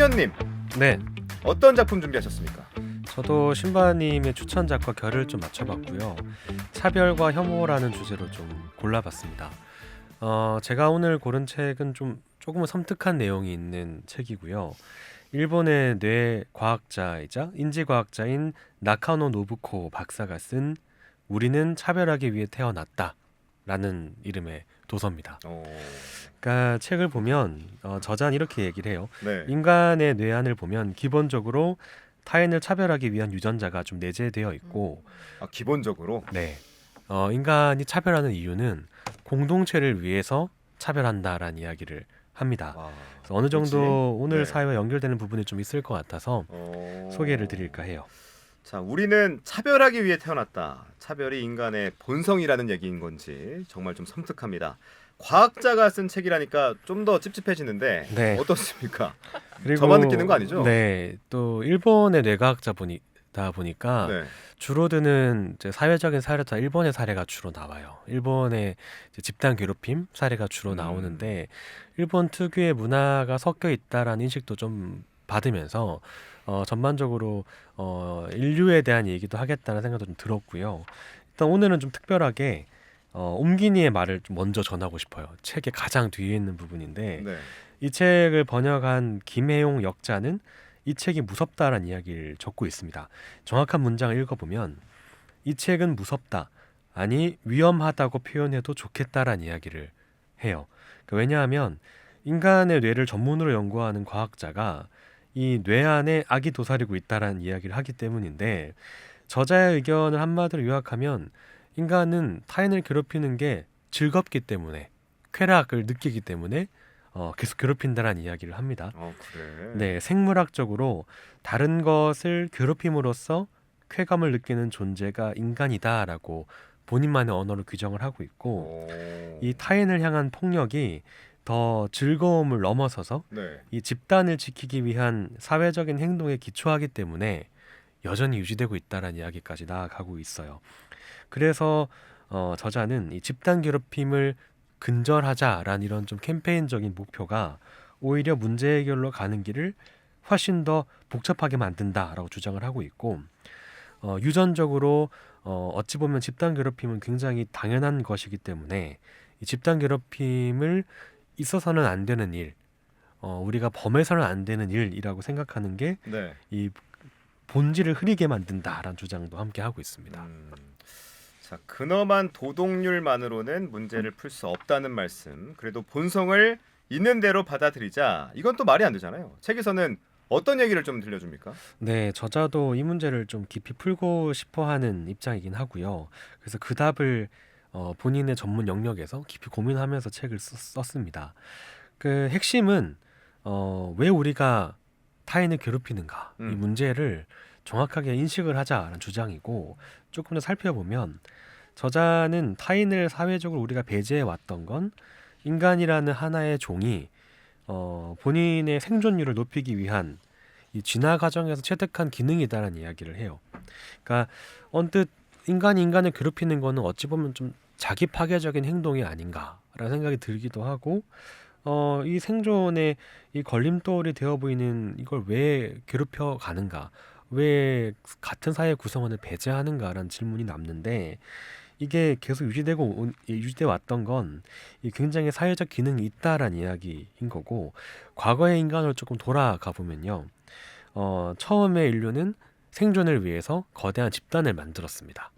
성현님, 네, 어떤 작품 준비하셨습니까? 저도 신바님의 추천작과 결을 좀 맞춰봤고요. 차별과 혐오라는 주제로 좀 골라봤습니다. 제가 오늘 고른 책은 조금은 섬뜩한 내용이 있는 책이고요. 일본의 뇌과학자이자 인지과학자인 나카노 노부코 박사가 쓴 우리는 차별하기 위해 태어났다 라는 이름의 도서입니다. 그러니까 책을 보면 저자는 이렇게 얘기를 해요. 네. 인간의 뇌안을 보면 기본적으로 타인을 차별하기 위한 유전자가 좀 내재되어 있고, 기본적으로. 네, 인간이 차별하는 이유는 공동체를 위해서 차별한다라는 이야기를 합니다. 와, 그래서 어느 정도 그렇지? 오늘 네. 사회와 연결되는 부분이 좀 있을 것 같아서 소개를 드릴까 해요. 자, 우리는 차별하기 위해 태어났다. 차별이 인간의 본성이라는 얘기인 건지 정말 좀 섬뜩합니다. 과학자가 쓴 책이라니까 좀 더 찝찝해지는데 네. 어떻습니까? 그리고 저만 느끼는 거 아니죠? 네, 또 일본의 뇌과학자분이다 보니까 네. 주로 드는 이제 사회적인 사례자 일본의 사례가 주로 나와요. 일본의 이제 집단 괴롭힘 사례가 주로 나오는데 일본 특유의 문화가 섞여 있다라는 인식도 좀 받으면서 전반적으로 인류에 대한 얘기도 하겠다는 생각도 좀 들었고요. 일단 오늘은 좀 특별하게 옴기니의 말을 좀 먼저 전하고 싶어요. 책의 가장 뒤에 있는 부분인데 네. 이 책을 번역한 김혜용 역자는 이 책이 무섭다라는 이야기를 적고 있습니다. 정확한 문장을 읽어보면 이 책은 무섭다, 아니 위험하다고 표현해도 좋겠다라는 이야기를 해요. 왜냐하면 인간의 뇌를 전문으로 연구하는 과학자가 이 뇌 안에 악이 도사리고 있다라는 이야기를 하기 때문인데 저자의 의견을 한마디로 요약하면 인간은 타인을 괴롭히는 게 즐겁기 때문에 쾌락을 느끼기 때문에 계속 괴롭힌다라는 이야기를 합니다. 그래. 네, 생물학적으로 다른 것을 괴롭힘으로써 쾌감을 느끼는 존재가 인간이다라고 본인만의 언어로 규정을 하고 있고 이 타인을 향한 폭력이 더 즐거움을 넘어서서 네. 이 집단을 지키기 위한 사회적인 행동에 기초하기 때문에 여전히 유지되고 있다라는 이야기까지 나아가고 있어요. 그래서 저자는 이 집단 괴롭힘을 근절하자라는 이런 좀 캠페인적인 목표가 오히려 문제 해결로 가는 길을 훨씬 더 복잡하게 만든다라고 주장을 하고 있고 유전적으로 어찌 보면 집단 괴롭힘은 굉장히 당연한 것이기 때문에 이 집단 괴롭힘을 있어서는 안 되는 일, 우리가 범해서는 안 되는 일이라고 생각하는 게 이 네. 본질을 흐리게 만든다라는 주장도 함께 하고 있습니다. 자, 근엄한 도덕률만으로는 문제를 풀 수 없다는 말씀. 그래도 본성을 있는 대로 받아들이자. 이건 또 말이 안 되잖아요. 책에서는 어떤 얘기를 좀 들려줍니까? 네, 저자도 이 문제를 좀 깊이 풀고 싶어하는 입장이긴 하고요. 그래서 그 답을 본인의 전문 영역에서 깊이 고민하면서 책을 썼습니다. 그 핵심은 왜 우리가 타인을 괴롭히는가 이 문제를 정확하게 인식을 하자라는 주장이고 조금 더 살펴보면 저자는 타인을 사회적으로 우리가 배제해 왔던 건 인간이라는 하나의 종이 본인의 생존율을 높이기 위한 이 진화 과정에서 체득한 기능이다라는 이야기를 해요. 그러니까 언뜻 인간이 인간을 괴롭히는 거는 어찌 보면 좀 자기 파괴적인 행동이 아닌가라는 생각이 들기도 하고 이 생존의 이 걸림돌이 되어 보이는 이걸 왜 괴롭혀 가는가, 왜 같은 사회 구성원을 배제하는가라는 질문이 남는데 이게 계속 유지돼 왔던 건 이 굉장히 사회적 기능이 있다라는 이야기인 거고 과거의 인간을 조금 돌아가 보면요, 처음에 인류는 생존을 위해서 거대한 집단을 만들었습니다.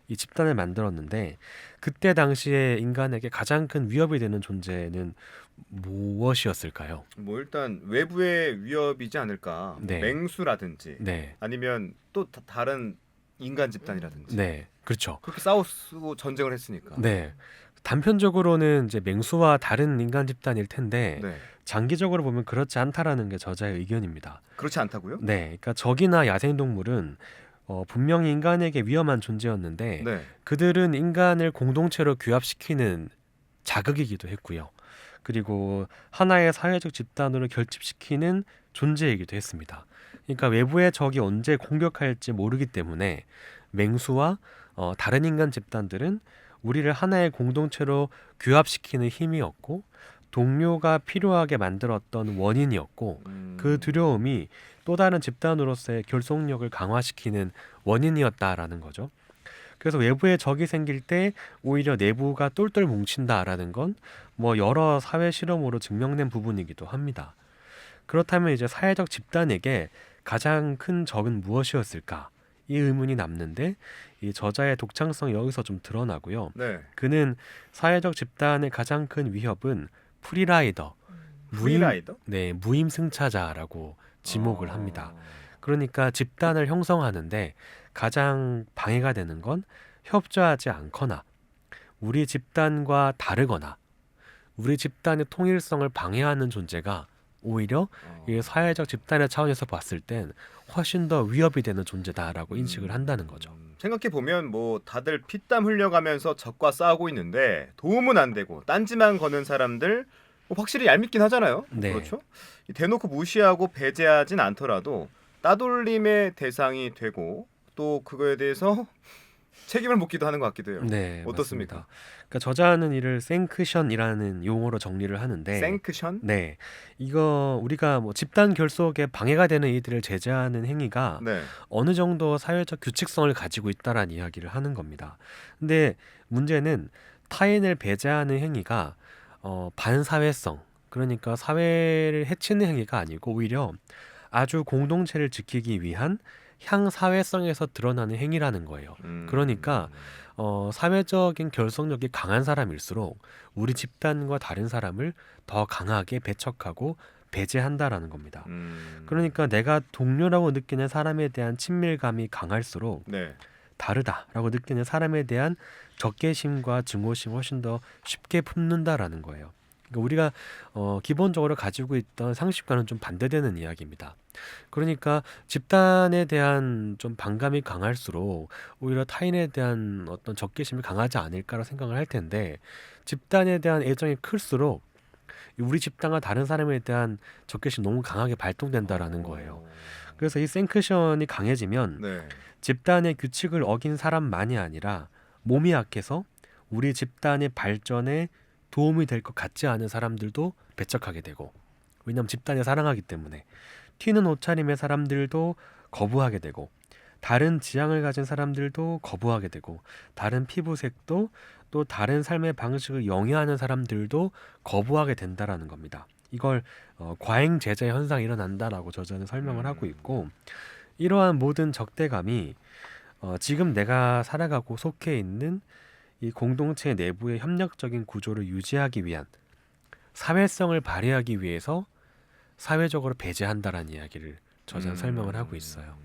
이 집단을 만들었는데 그때 당시에 인간에게 가장 큰 위협이 되는 존재는 무엇이었을까요? 뭐 일단 외부의 위협이지 않을까. 네. 맹수라든지 네, 아니면 또 다른 인간 집단이라든지. 네, 그렇죠. 그렇게 싸우고 전쟁을 했으니까. 네, 단편적으로는 이제 맹수와 다른 인간 집단일 텐데 네. 장기적으로 보면 그렇지 않다라는 게 저자의 의견입니다. 그렇지 않다고요? 네, 그러니까 적이나 야생동물은 분명히 인간에게 위험한 존재였는데 네. 그들은 인간을 공동체로 규합시키는 자극이기도 했고요. 그리고 하나의 사회적 집단으로 결집시키는 존재이기도 했습니다. 그러니까 외부의 적이 언제 공격할지 모르기 때문에 맹수와 다른 인간 집단들은 우리를 하나의 공동체로 규합시키는 힘이었고 동료가 필요하게 만들었던 원인이었고 그 두려움이 또 다른 집단으로서의 결속력을 강화시키는 원인이었다라는 거죠. 그래서 외부에 적이 생길 때 오히려 내부가 똘똘 뭉친다라는 건 뭐 여러 사회 실험으로 증명된 부분이기도 합니다. 그렇다면 이제 사회적 집단에게 가장 큰 적은 무엇이었을까? 이 의문이 남는데 이 저자의 독창성이 여기서 좀 드러나고요. 네. 그는 사회적 집단의 가장 큰 위협은 프리라이더, 프리라이더? 무임승차자라고 지목을 어. 합니다. 그러니까 집단을 형성하는데 가장 방해가 되는 건 협조하지 않거나 우리 집단과 다르거나 우리 집단의 통일성을 방해하는 존재가 오히려 이 사회적 집단의 차원에서 봤을 땐 훨씬 더 위협이 되는 존재다라고 인식을 한다는 거죠. 생각해 보면 뭐 다들 피땀 흘려가면서 적과 싸우고 있는데 도움은 안 되고 딴지만 거는 사람들 뭐 확실히 얄밉긴 하잖아요. 네. 그렇죠? 대놓고 무시하고 배제하진 않더라도 따돌림의 대상이 되고 또 그거에 대해서 책임을 묻기도 하는 것 같기도 해요. 네, 어떻습니까? 맞습니다. 그러니까 저자는 이를 생크션이라는 용어로 정리를 하는데 생크션? 네, 이거 우리가 뭐 집단 결속에 방해가 되는 이들을 제재하는 행위가 네. 어느 정도 사회적 규칙성을 가지고 있다라는 이야기를 하는 겁니다. 근데 문제는 타인을 배제하는 행위가 반사회성, 그러니까 사회를 해치는 행위가 아니고 오히려 아주 공동체를 지키기 위한 향사회성에서 드러나는 행위라는 거예요. 그러니까 사회적인 결속력이 강한 사람일수록 우리 집단과 다른 사람을 더 강하게 배척하고 배제한다라는 겁니다. 그러니까 내가 동료라고 느끼는 사람에 대한 친밀감이 강할수록 네. 다르다라고 느끼는 사람에 대한 적개심과 증오심 훨씬 더 쉽게 품는다라는 거예요. 그러니까 우리가 기본적으로 가지고 있던 상식과는 좀 반대되는 이야기입니다. 그러니까 집단에 대한 좀 반감이 강할수록 오히려 타인에 대한 어떤 적개심이 강하지 않을까라고 생각을 할 텐데 집단에 대한 애정이 클수록 우리 집단과 다른 사람에 대한 적개심이 너무 강하게 발동된다라는 거예요. 그래서 이 생크션이 강해지면 네. 집단의 규칙을 어긴 사람만이 아니라 몸이 약해서 우리 집단의 발전에 도움이 될 것 같지 않은 사람들도 배척하게 되고, 왜냐하면 집단을 사랑하기 때문에 튀는 옷차림의 사람들도 거부하게 되고, 다른 지향을 가진 사람들도 거부하게 되고, 다른 피부색도 또 다른 삶의 방식을 영위하는 사람들도 거부하게 된다라는 겁니다. 이걸 과잉 제재 현상이 일어난다라고 저자는 설명을 하고 있고, 이러한 모든 적대감이 지금 내가 살아가고 속해 있는 이 공동체 내부의 협력적인 구조를 유지하기 위한 사회성을 발휘하기 위해서 사회적으로 배제한다라는 이야기를 저자는 설명을 하고 있어요.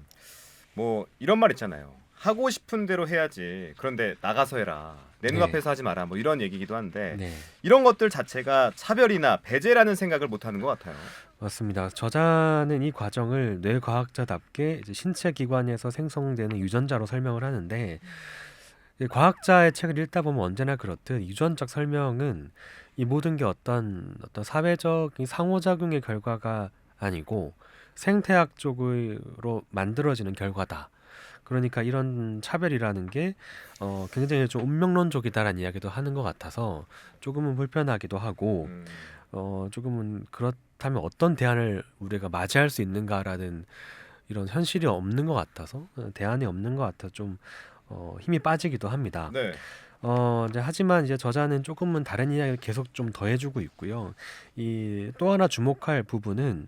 뭐 이런 말 있잖아요. 하고 싶은 대로 해야지. 그런데 나가서 해라. 내 네. 눈앞에서 하지 마라. 뭐 이런 얘기기도 한데 네, 이런 것들 자체가 차별이나 배제라는 생각을 못 하는 것 같아요. 맞습니다. 저자는 이 과정을 뇌과학자답게 이제 신체 기관에서 생성되는 유전자로 설명을 하는데 이 과학자의 책을 읽다 보면 언제나 그렇듯 유전적 설명은 이 모든 게 어떤 사회적인 상호작용의 결과가 아니고 생태학적으로 만들어지는 결과다. 그러니까 이런 차별이라는 게 굉장히 좀 운명론적이다라는 이야기도 하는 것 같아서 조금은 불편하기도 하고 조금은 그렇다면 어떤 대안을 우리가 맞이할 수 있는가라는 이런 현실이 없는 것 같아서 대안이 없는 것 같아 좀 힘이 빠지기도 합니다. 네. 이제 하지만 이제 저자는 조금은 다른 이야기를 계속 좀 더해주고 있고요. 이 또 하나 주목할 부분은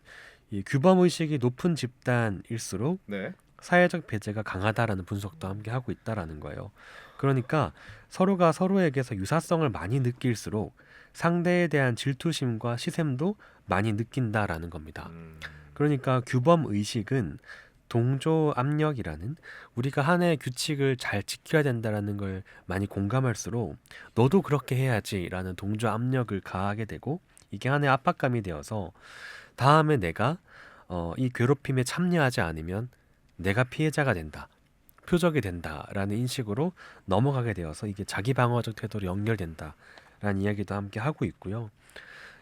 이 규범 의식이 높은 집단일수록 네. 사회적 배제가 강하다라는 분석도 함께 하고 있다라는 거예요. 그러니까 서로가 서로에게서 유사성을 많이 느낄수록 상대에 대한 질투심과 시샘도 많이 느낀다라는 겁니다. 그러니까 규범 의식은 동조 압력이라는 우리가 하나의 규칙을 잘 지켜야 된다라는 걸 많이 공감할수록 너도 그렇게 해야지라는 동조 압력을 가하게 되고 이게 하나의 압박감이 되어서 다음에 내가 이 괴롭힘에 참여하지 않으면 내가 피해자가 된다, 표적이 된다라는 인식으로 넘어가게 되어서 이게 자기 방어적 태도로 연결된다라는 이야기도 함께 하고 있고요.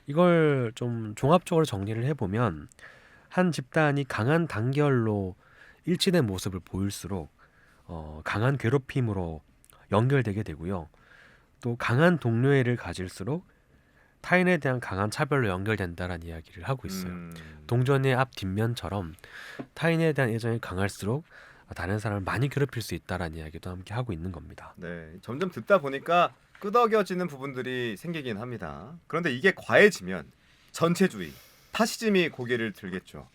이걸 좀 종합적으로 정리를 해보면 한 집단이 강한 단결로 일치된 모습을 보일수록 강한 괴롭힘으로 연결되게 되고요. 또 강한 동료애를 가질수록 타인에 대한 강한 차별로 연결된다라는 이야기를 하고 있어요. 음. 동전의 앞 뒷면처럼 타인에 대한 애정이 강할수록 다른 사람을 많이 괴롭힐 수 있다라는 이야기도 함께 하고 있는 겁니다. 네, 점점 듣다 보니까 끄덕여지는 부분들이 생기긴 합니다. 그런데 이게 과해지면 전체주의, 파시즘이 고개를 들겠죠.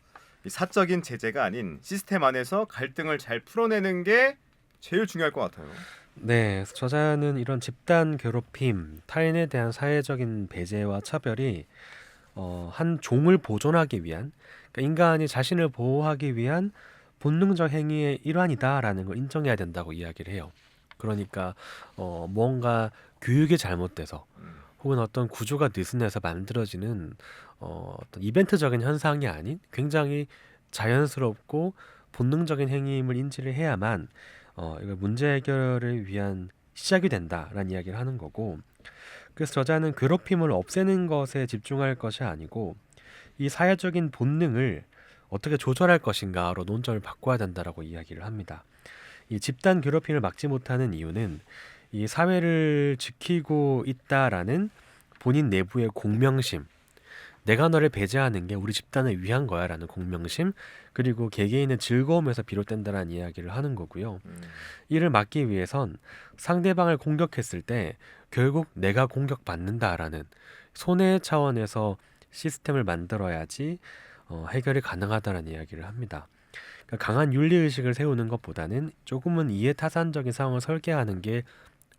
이 사적인 제재가 아닌 시스템 안에서 갈등을 잘 풀어내는 게 제일 중요할 것 같아요. 네, 저자는 이런 집단 괴롭힘, 타인에 대한 사회적인 배제와 차별이 한 종을 보존하기 위한, 그러니까 인간이 자신을 보호하기 위한 본능적 행위의 일환이다라는 걸 인정해야 된다고 이야기를 해요. 그러니까 뭔가 교육이 잘못돼서 음, 혹은 어떤 구조가 느슨해서 만들어지는 어떤 이벤트적인 현상이 아닌 굉장히 자연스럽고 본능적인 행위임을 인지를 해야만 이걸 문제 해결을 위한 시작이 된다라는 이야기를 하는 거고, 그래서 저자는 괴롭힘을 없애는 것에 집중할 것이 아니고 이 사회적인 본능을 어떻게 조절할 것인가로 논점을 바꿔야 된다라고 이야기를 합니다. 이 집단 괴롭힘을 막지 못하는 이유는 이 사회를 지키고 있다라는 본인 내부의 공명심, 내가 너를 배제하는 게 우리 집단을 위한 거야라는 공명심, 그리고 개개인의 즐거움에서 비롯된다라는 이야기를 하는 거고요. 음, 이를 막기 위해선 상대방을 공격했을 때 결국 내가 공격받는다라는 손해의 차원에서 시스템을 만들어야지 해결이 가능하다는 이야기를 합니다. 그러니까 강한 윤리의식을 세우는 것보다는 조금은 이해타산적인 상황을 설계하는 게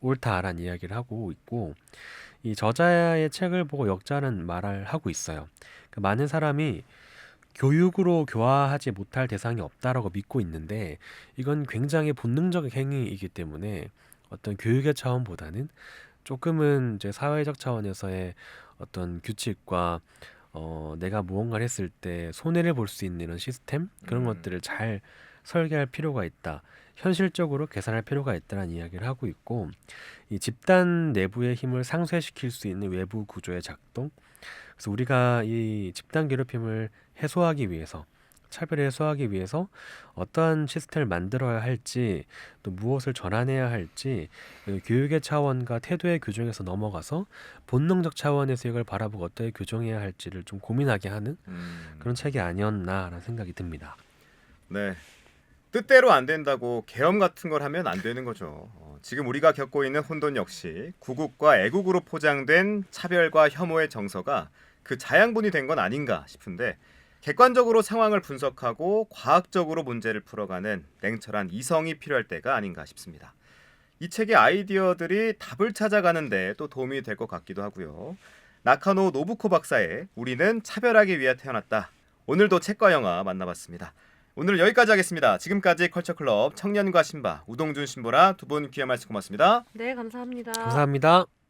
옳다라는 이야기를 하고 있고, 이 저자의 책을 보고 역자는 말을 하고 있어요. 그러니까 많은 사람이 교육으로 교화하지 못할 대상이 없다라고 믿고 있는데 이건 굉장히 본능적 행위이기 때문에 어떤 교육의 차원보다는 조금은 이제 사회적 차원에서의 어떤 규칙과 내가 무언가를 했을 때 손해를 볼 수 있는 이런 시스템 그런 음. 것들을 잘 설계할 필요가 있다. 현실적으로 계산할 필요가 있다는 이야기를 하고 있고, 이 집단 내부의 힘을 상쇄시킬 수 있는 외부 구조의 작동. 그래서 우리가 이 집단 괴롭힘을 해소하기 위해서, 차별을 해소하기 위해서 어떠한 시스템을 만들어야 할지, 또 무엇을 전환해야 할지, 교육의 차원과 태도의 규정에서 넘어가서 본능적 차원에서 이걸 바라보고 어떻게 교정해야 할지를 좀 고민하게 하는 그런 책이 아니었나라는 생각이 듭니다. 네. 뜻대로 안 된다고 계엄 같은 걸 하면 안 되는 거죠. 지금 우리가 겪고 있는 혼돈 역시 구국과 애국으로 포장된 차별과 혐오의 정서가 그 자양분이 된 건 아닌가 싶은데, 객관적으로 상황을 분석하고 과학적으로 문제를 풀어가는 냉철한 이성이 필요할 때가 아닌가 싶습니다. 이 책의 아이디어들이 답을 찾아가는데 또 도움이 될 것 같기도 하고요. 나카노 노부코 박사의 우리는 차별하기 위해 태어났다. 오늘도 책과 영화 만나봤습니다. 오늘 여기까지 하겠습니다. 지금까지 컬처클럽 청년과 신바 우동준 신보라 두 분 귀한 말씀 고맙습니다. 네, 감사합니다. 감사합니다.